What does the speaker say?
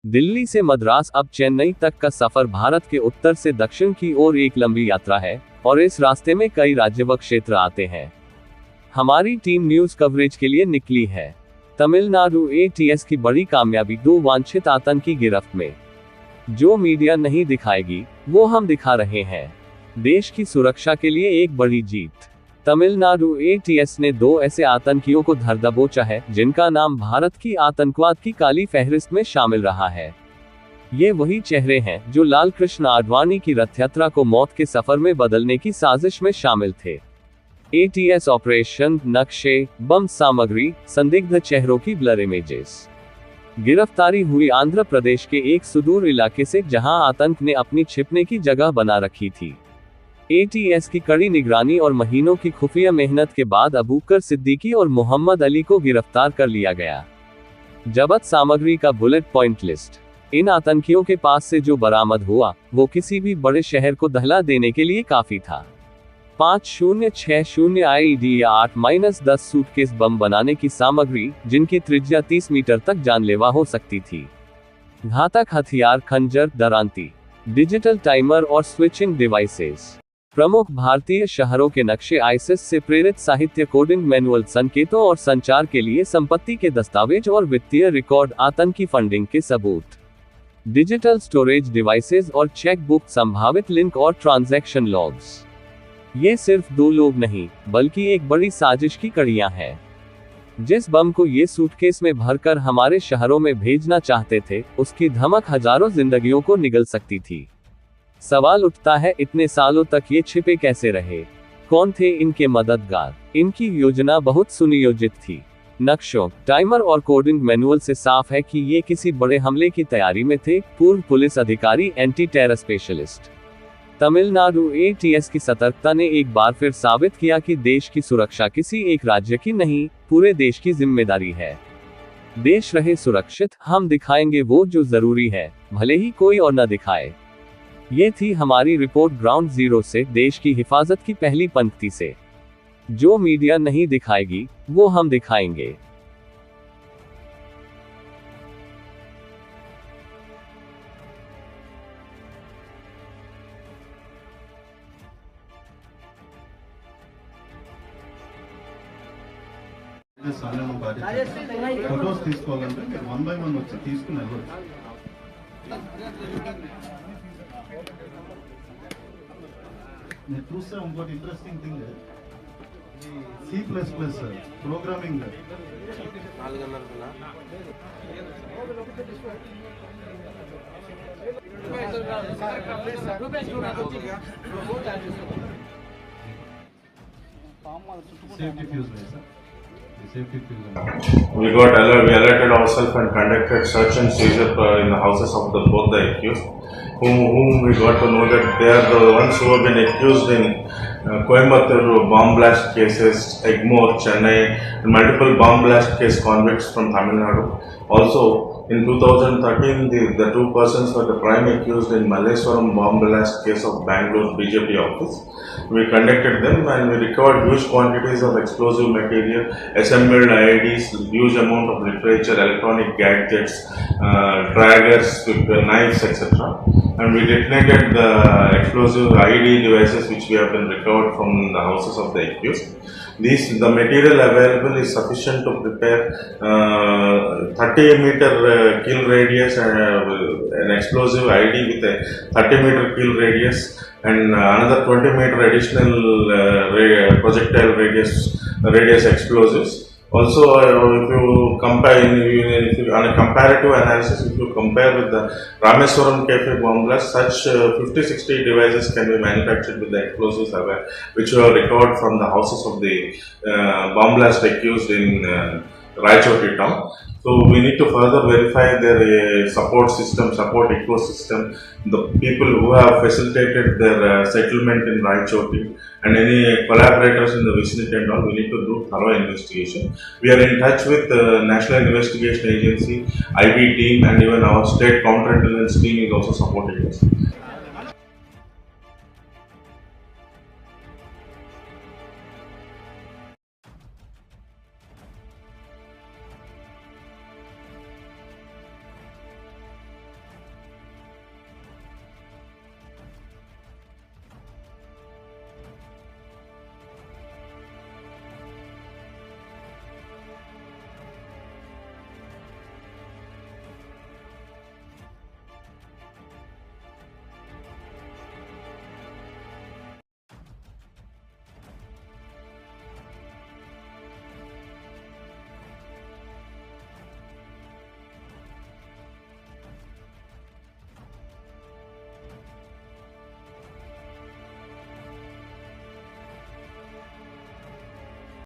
दिल्ली से मद्रास अब चेन्नई तक का सफर भारत के उत्तर से दक्षिण की ओर एक लंबी यात्रा है, और इस रास्ते में कई राज्य व क्षेत्र आते हैं। हमारी टीम न्यूज कवरेज के लिए निकली है। तमिलनाडु एटीएस की बड़ी कामयाबी, 2 वांछित आतंकी गिरफ्त में। जो मीडिया नहीं दिखाएगी, वो हम दिखा रहे हैं। देश की सुरक्षा के लिए एक बड़ी जीत। तमिलनाडु एटीएस ने 2 ऐसे आतंकियों को धर दबोचा है, जिनका नाम भारत की आतंकवाद की काली फहरिस्त में शामिल रहा है। ये वही चेहरे हैं जो लाल कृष्ण आडवाणी की रथ यात्रा को मौत के सफर में बदलने की साजिश में शामिल थे। एटीएस ऑपरेशन, नक्शे, बम सामग्री, संदिग्ध चेहरों की ब्लर इमेजेस। गिरफ्तारी हुई आंध्र प्रदेश के एक सुदूर इलाके से, जहां आतंक ने अपनी छिपने की जगह बना रखी थी। एटीएस की कड़ी निगरानी और महीनों की खुफिया मेहनत के बाद अबूकर सिद्दीकी और मोहम्मद अली को गिरफ्तार कर लिया गया। जब्त सामग्री का बुलेट पॉइंट लिस्ट। इन आतंकियों के पास से जो बरामद हुआ, वो किसी भी बड़े शहर को दहला देने के लिए काफी था। 5060 आईईडी या 8-10 सूटकेस बम बनाने की सामग्री, जिनकी त्रिज्या 30 मीटर तक जानलेवा हो सकती थी। घातक हथियार, खंजर, दरांती, डिजिटल टाइमर और स्विचिंग डिवाइसेस। प्रमुख भारतीय शहरों के नक्शे, आईसिस से प्रेरित साहित्य, कोडिंग मैनुअल, संकेतों और संचार के लिए संपत्ति के दस्तावेज और वित्तीय रिकॉर्ड, आतंकी फंडिंग के सबूत, डिजिटल स्टोरेज डिवाइसेस और चेक बुक, संभावित लिंक और ट्रांजैक्शन लॉग्स। ये सिर्फ 2 लोग नहीं, बल्कि एक बड़ी साजिश की कड़ियां हैं। जिस बम को ये सूटकेस में भरकर हमारे शहरों में भेजना चाहते थे, उसकी धमक हजारों जिंदगियों को निगल सकती थी। सवाल उठता है, इतने सालों तक ये छिपे कैसे रहे? कौन थे इनके मददगार? इनकी योजना बहुत सुनियोजित थी। नक्शों, टाइमर और कोडिंग मैनुअल से साफ है कि ये किसी बड़े हमले की तैयारी में थे। पूर्व पुलिस अधिकारी, anti terror specialist. Tamil Nadu ATS की सतर्कता ने एक बार फिर साबित किया कि देश की सुरक्षा किसी एक राज्य की नहीं, पूरे देश की जिम्मेदारी है। देश रहे सुरक्षित, हम दिखाएंगे वो जो जरूरी है, भले ही कोई और न दिखाए। ये थी हमारी रिपोर्ट ग्राउंड जीरो से, देश की हिफाजत की पहली पंक्ति से। जो मीडिया नहीं दिखाएगी, वो हम दिखाएंगे। ఫొటోస్ తీసుకోవాలంటే మీరు 1 by 1 వచ్చి తీసుకుని వెళ్ళొచ్చు. నేను చూస్తే ఇంకోటి interesting thing, C++ programming safety fuse sir. We alerted ourselves and conducted search and seizure in the houses of both the accused, whom we got to know that they are the ones who have been accused in Coimbatore bomb blast cases, Egmore, Chennai, and multiple bomb blast case convicts from Tamil Nadu. Also, in 2013, the 2 persons were the prime accused in Malleswaram bomb blast case of Bangalore BJP office. We conducted them and we recovered huge quantities of explosive material, assembled IEDs, huge amount of literature, electronic gadgets, draggers, knives, etc. And we detonated the explosive IED devices which we have been recovered from the houses of the accused. The material available is sufficient to prepare 30-meter kill radius and an explosive IED with a 30-meter kill radius and another 20-meter additional projectile radius explosives. Also, if you compare, on a comparative analysis, if you compare with the Rameswaram Cafe bomb blast, such 50-60 devices can be manufactured with the explosives which were recovered from the houses of the bomb blast accused in Raichoti town. So we need to further verify their support system, support ecosystem, the people who have facilitated their settlement in Raichoti, and any collaborators in the vicinity and all. We need to do thorough investigation. We are in touch with the National Investigation Agency, IB team, and even our state counterintelligence team is also supporting us.